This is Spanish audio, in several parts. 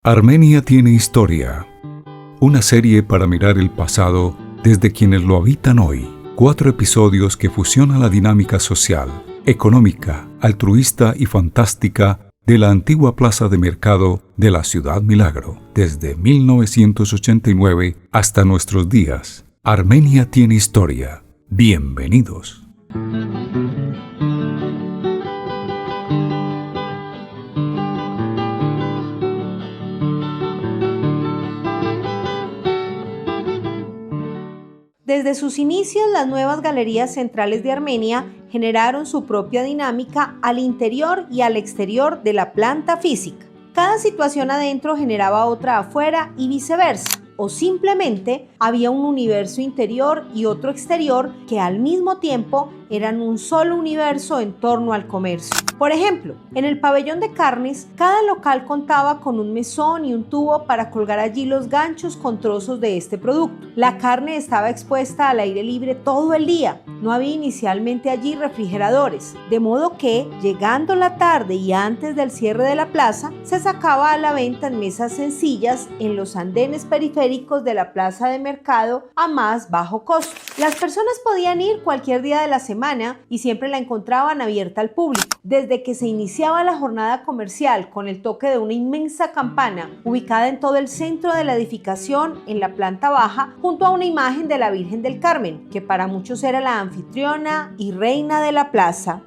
Armenia tiene historia. Una serie para mirar el pasado desde quienes lo habitan hoy. 4 episodios que fusionan la dinámica social, económica, altruista y fantástica de la antigua plaza de mercado de la Ciudad Milagro, desde 1989 hasta nuestros días. Armenia tiene historia. Bienvenidos. Desde sus inicios, las nuevas galerías centrales de Armenia generaron su propia dinámica al interior y al exterior de la planta física. Cada situación adentro generaba otra afuera y viceversa, o simplemente había un universo interior y otro exterior que al mismo tiempo eran un solo universo en torno al comercio. Por ejemplo, en el pabellón de carnes, cada local contaba con un mesón y un tubo para colgar allí los ganchos con trozos de este producto. La carne estaba expuesta al aire libre todo el día. No había inicialmente allí refrigeradores, de modo que, llegando la tarde y antes del cierre de la plaza, se sacaba a la venta en mesas sencillas en los andenes periféricos de la plaza de mercado a más bajo costo. Las personas podían ir cualquier día de la semana y siempre la encontraban abierta al público. Desde que se iniciaba la jornada comercial con el toque de una inmensa campana ubicada en todo el centro de la edificación en la planta baja junto a una imagen de la Virgen del Carmen, que para muchos era la anfitriona y reina de la plaza.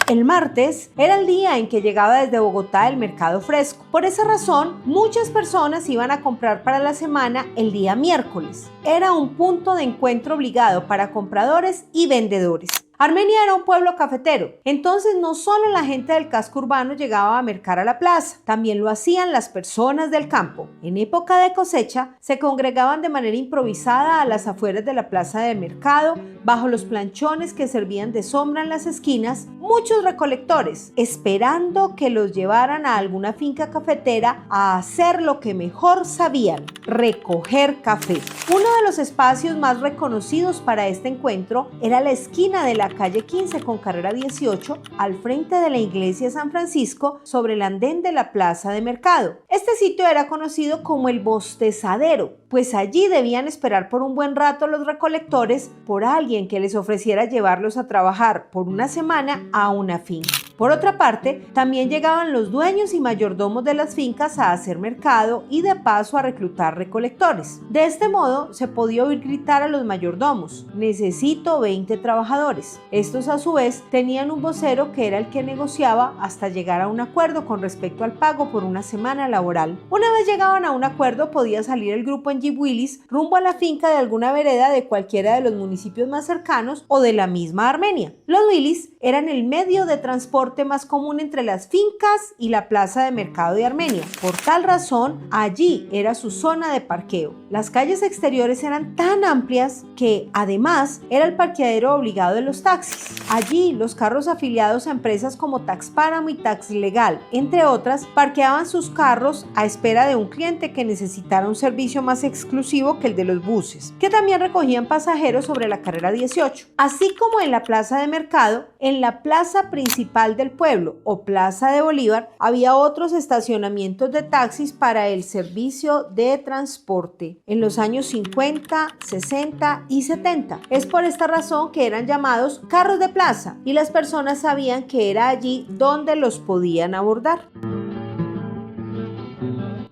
El martes era el día en que llegaba desde Bogotá el mercado fresco. Por esa razón, muchas personas iban a comprar para la semana el día miércoles. Era un punto de encuentro obligado para compradores y vendedores. Armenia era un pueblo cafetero, entonces no solo la gente del casco urbano llegaba a mercar a la plaza, también lo hacían las personas del campo. En época de cosecha, se congregaban de manera improvisada a las afueras de la plaza de mercado, bajo los planchones que servían de sombra en las esquinas, muchos recolectores, esperando que los llevaran a alguna finca cafetera a hacer lo que mejor sabían: recoger café. Uno de los espacios más reconocidos para este encuentro era la esquina de la calle 15 con carrera 18, al frente de la iglesia San Francisco, sobre el andén de la plaza de mercado. Este sitio era conocido como el bostezadero, pues allí debían esperar por un buen rato los recolectores por alguien que les ofreciera llevarlos a trabajar por una semana a una finca. Por otra parte, también llegaban los dueños y mayordomos de las fincas a hacer mercado y de paso a reclutar recolectores. De este modo, se podía oír gritar a los mayordomos: necesito 20 trabajadores. Estos a su vez tenían un vocero que era el que negociaba hasta llegar a un acuerdo con respecto al pago por una semana laboral. Una vez llegaban a un acuerdo, podía salir el grupo en Jeep Willys rumbo a la finca de alguna vereda de cualquiera de los municipios más cercanos o de la misma Armenia. Los Willys eran el medio de transporte más común entre las fincas y la plaza de mercado de Armenia. Por tal razón, allí era su zona de parqueo. Las calles exteriores eran tan amplias que, además, era el parqueadero obligado de los taxis. Allí, los carros afiliados a empresas como Taxpáramo y Taxlegal, entre otras, parqueaban sus carros a espera de un cliente que necesitara un servicio más exclusivo que el de los buses, que también recogían pasajeros sobre la carrera 18. Así como en la plaza de mercado, en la plaza principal del pueblo o Plaza de Bolívar había otros estacionamientos de taxis para el servicio de transporte en los años 50, 60 y 70. Es por esta razón que eran llamados carros de plaza y las personas sabían que era allí donde los podían abordar.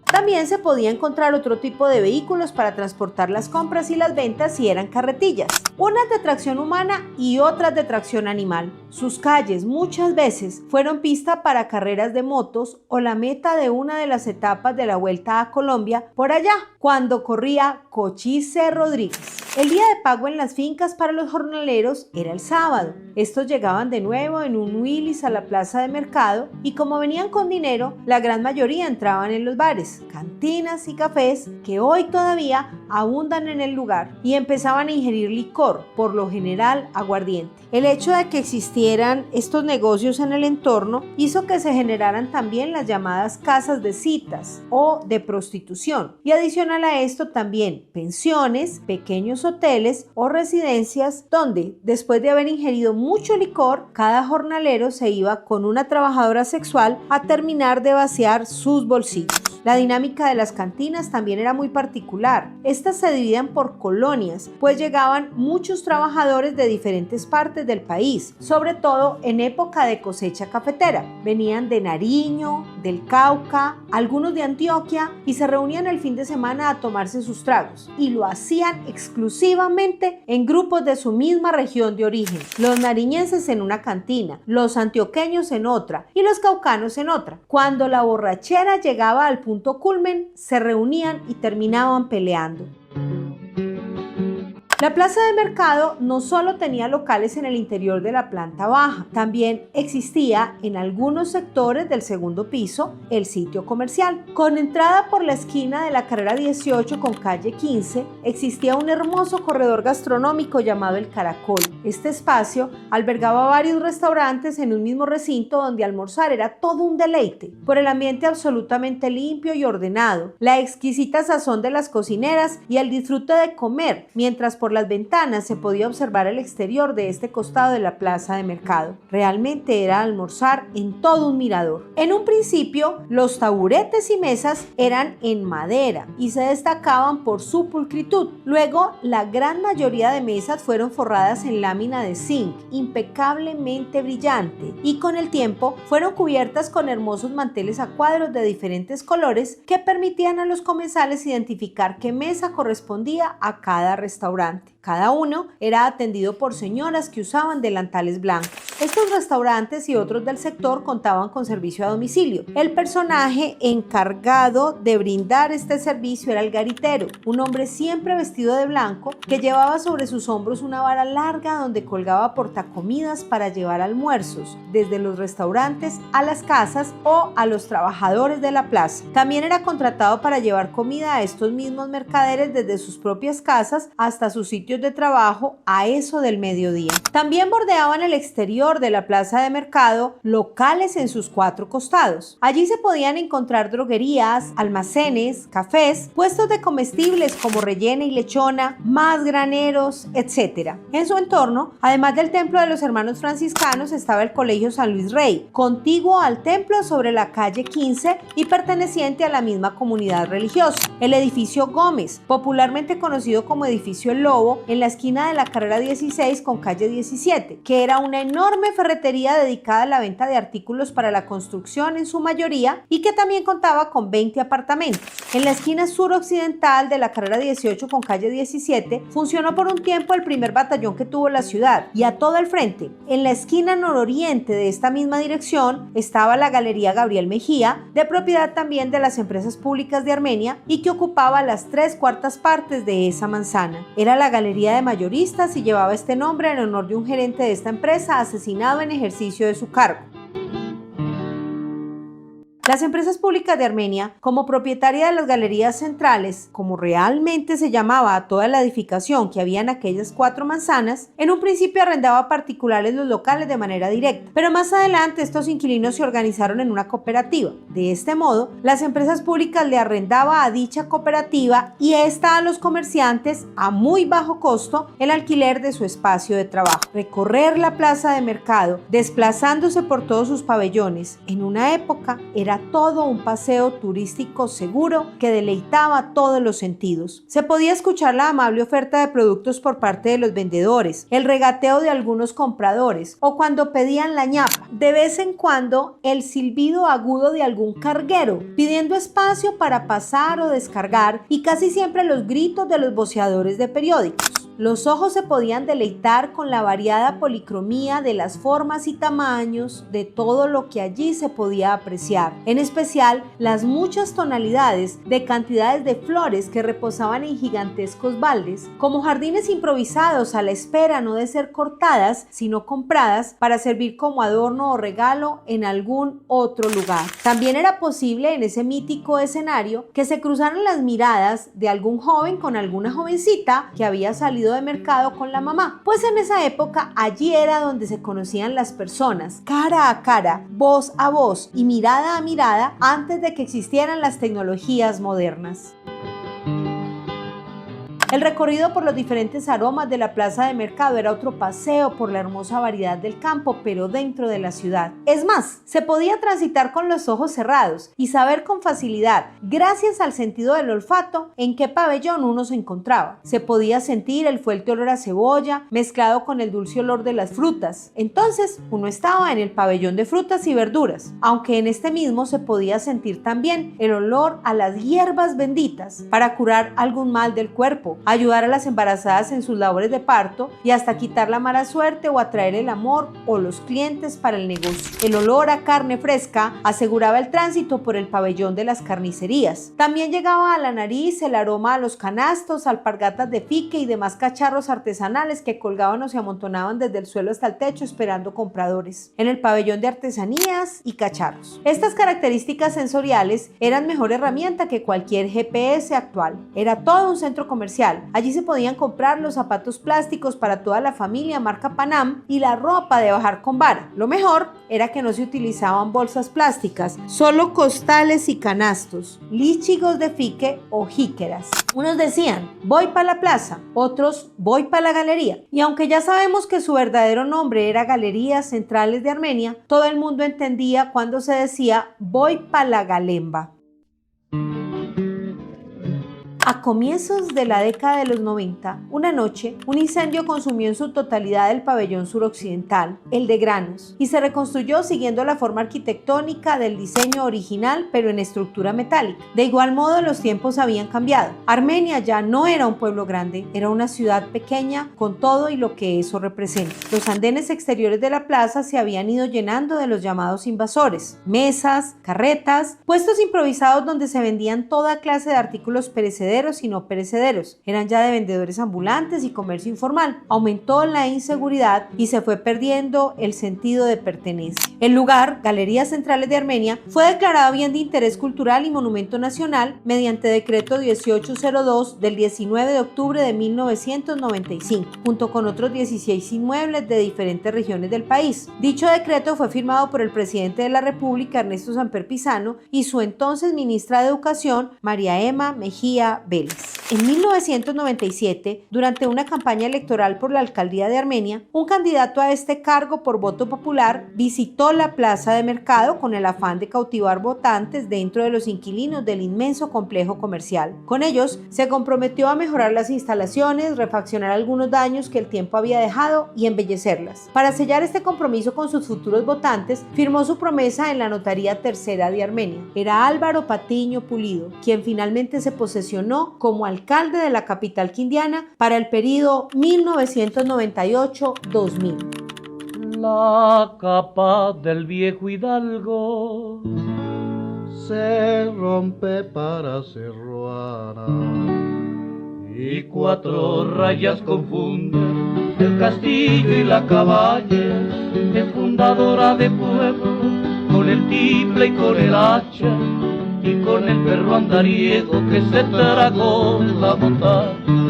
También se podía encontrar otro tipo de vehículos para transportar las compras y las ventas si eran carretillas, unas de tracción humana y otras de tracción animal. Sus calles muchas veces fueron pista para carreras de motos o la meta de una de las etapas de la Vuelta a Colombia por allá, cuando corría Cochise Rodríguez. El día de pago en las fincas para los jornaleros era el sábado. Estos llegaban de nuevo en un Willys a la plaza de mercado y como venían con dinero, la gran mayoría entraban en los bares. cantinas y cafés que hoy todavía abundan en el lugar y empezaban a ingerir licor, por lo general aguardiente. El hecho de que existieran estos negocios en el entorno hizo que se generaran también las llamadas casas de citas o de prostitución, y adicional a esto también pensiones, pequeños hoteles o residencias donde, después de haber ingerido mucho licor, cada jornalero se iba con una trabajadora sexual a terminar de vaciar sus bolsillos. La dinámica de las cantinas también era muy particular. Estas se dividían por colonias, pues llegaban muchos trabajadores de diferentes partes del país, sobre todo en época de cosecha cafetera. Venían de Nariño, del Cauca, algunos de Antioquia, y se reunían el fin de semana a tomarse sus tragos, y lo hacían exclusivamente en grupos de su misma región de origen. Los nariñenses en una cantina, los antioqueños en otra y los caucanos en otra. Cuando la borrachera llegaba al punto culmen, se reunían y terminaban peleando. La plaza de mercado no solo tenía locales en el interior de la planta baja, también existía en algunos sectores del segundo piso el sitio comercial. Con entrada por la esquina de la carrera 18 con calle 15, existía un hermoso corredor gastronómico llamado El Caracol. Este espacio albergaba varios restaurantes en un mismo recinto donde almorzar era todo un deleite, por el ambiente absolutamente limpio y ordenado, la exquisita sazón de las cocineras y el disfrute de comer, mientras por las ventanas se podía observar el exterior de este costado de la plaza de mercado. Realmente era almorzar en todo un mirador. En un principio, los taburetes y mesas eran en madera y se destacaban por su pulcritud. Luego, la gran mayoría de mesas fueron forradas en lámina de zinc, impecablemente brillante, y con el tiempo fueron cubiertas con hermosos manteles a cuadros de diferentes colores que permitían a los comensales identificar qué mesa correspondía a cada restaurante. Cada uno era atendido por señoras que usaban delantales blancos. Estos restaurantes y otros del sector contaban con servicio a domicilio. El personaje encargado de brindar este servicio era el garitero, un hombre siempre vestido de blanco que llevaba sobre sus hombros una vara larga donde colgaba portacomidas para llevar almuerzos desde los restaurantes a las casas o a los trabajadores de la plaza. También era contratado para llevar comida a estos mismos mercaderes desde sus propias casas hasta sus sitios de trabajo a eso del mediodía. También bordeaban el exterior de la plaza de mercado locales en sus cuatro costados. Allí se podían encontrar droguerías, almacenes, cafés, puestos de comestibles como rellena y lechona, más graneros, etc. En su entorno, además del templo de los hermanos franciscanos, estaba el Colegio San Luis Rey, contiguo al templo sobre la calle 15 y perteneciente a la misma comunidad religiosa. El edificio Gómez, popularmente conocido como edificio El Lobo, en la esquina de la carrera 16 con calle 17, que era una enorme ferretería dedicada a la venta de artículos para la construcción en su mayoría y que también contaba con 20 apartamentos. En la esquina suroccidental de la carrera 18 con calle 17 funcionó por un tiempo el primer batallón que tuvo la ciudad, y a todo el frente, en la esquina nororiente de esta misma dirección, estaba la Galería Gabriel Mejía, de propiedad también de las empresas públicas de Armenia y que ocupaba las 3/4 partes de esa manzana. Era la Galería de Mayoristas y llevaba este nombre en honor de un gerente de esta empresa asesinado en ejercicio de su cargo. Las empresas públicas de Armenia, como propietaria de las galerías centrales, como realmente se llamaba a toda la edificación que había en aquellas 4 manzanas, en un principio arrendaba a particulares los locales de manera directa, pero más adelante estos inquilinos se organizaron en una cooperativa. De este modo, las empresas públicas le arrendaba a dicha cooperativa y esta a los comerciantes a muy bajo costo el alquiler de su espacio de trabajo. Recorrer la plaza de mercado, desplazándose por todos sus pabellones, en una época era todo un paseo turístico seguro que deleitaba todos los sentidos. Se podía escuchar la amable oferta de productos por parte de los vendedores, el regateo de algunos compradores o cuando pedían la ñapa, de vez en cuando el silbido agudo de algún carguero pidiendo espacio para pasar o descargar, y casi siempre los gritos de los voceadores de periódicos. Los ojos se podían deleitar con la variada policromía de las formas y tamaños de todo lo que allí se podía apreciar, en especial las muchas tonalidades de cantidades de flores que reposaban en gigantescos baldes, como jardines improvisados a la espera no de ser cortadas, sino compradas para servir como adorno o regalo en algún otro lugar. También era posible en ese mítico escenario que se cruzaran las miradas de algún joven con alguna jovencita que había salido de mercado con la mamá, pues en esa época allí era donde se conocían las personas, cara a cara, voz a voz y mirada a mirada, antes de que existieran las tecnologías modernas. El recorrido por los diferentes aromas de la plaza de mercado era otro paseo por la hermosa variedad del campo, pero dentro de la ciudad. Es más, se podía transitar con los ojos cerrados y saber con facilidad, gracias al sentido del olfato, en qué pabellón uno se encontraba. Se podía sentir el fuerte olor a cebolla mezclado con el dulce olor de las frutas. Entonces, uno estaba en el pabellón de frutas y verduras, aunque en este mismo se podía sentir también el olor a las hierbas benditas para curar algún mal del cuerpo, ayudar a las embarazadas en sus labores de parto y hasta quitar la mala suerte o atraer el amor o los clientes para el negocio. El olor a carne fresca aseguraba el tránsito por el pabellón de las carnicerías. También llegaba a la nariz el aroma a los canastos, alpargatas de fique y demás cacharros artesanales que colgaban o se amontonaban desde el suelo hasta el techo esperando compradores. En el pabellón de artesanías y cacharros. Estas características sensoriales eran mejor herramienta que cualquier GPS actual. Era todo un centro comercial. Allí se podían comprar los zapatos plásticos para toda la familia marca Panam y la ropa de bajar con vara. Lo mejor era que no se utilizaban bolsas plásticas, solo costales y canastos, líchigos de fique o jíqueras. Unos decían, voy para la plaza, otros, voy para la galería. Y aunque ya sabemos que su verdadero nombre era Galerías Centrales de Armenia, todo el mundo entendía cuando se decía, voy para la Galemba. A comienzos de la década de los 90, una noche, un incendio consumió en su totalidad el pabellón suroccidental, el de granos, y se reconstruyó siguiendo la forma arquitectónica del diseño original, pero en estructura metálica. De igual modo, los tiempos habían cambiado. Armenia ya no era un pueblo grande, era una ciudad pequeña con todo y lo que eso representa. Los andenes exteriores de la plaza se habían ido llenando de los llamados invasores, mesas, carretas, puestos improvisados donde se vendían toda clase de artículos perecederos y no perecederos. Eran ya de vendedores ambulantes y comercio informal. Aumentó la inseguridad y se fue perdiendo el sentido de pertenencia. El lugar, Galerías Centrales de Armenia, fue declarado bien de interés cultural y monumento nacional mediante decreto 1802 del 19 de octubre de 1995, junto con otros 16 inmuebles de diferentes regiones del país. Dicho decreto fue firmado por el presidente de la República, Ernesto Samper Pizano, y su entonces ministra de Educación, María Emma Mejía Vélez. En 1997, durante una campaña electoral por la alcaldía de Armenia, un candidato a este cargo por voto popular visitó la plaza de mercado con el afán de cautivar votantes dentro de los inquilinos del inmenso complejo comercial. Con ellos, se comprometió a mejorar las instalaciones, refaccionar algunos daños que el tiempo había dejado y embellecerlas. Para sellar este compromiso con sus futuros votantes, firmó su promesa en la Notaría Tercera de Armenia. Era Álvaro Patiño Pulido, quien finalmente se posesionó como alcalde de la capital quindiana para el período 1998-2000. La capa del viejo hidalgo se rompe para ser ruana y cuatro rayas confunden el castillo y la caballa, es fundadora de pueblo con el tiple y con el hacha y con el perro andariego que se tragó la montaña.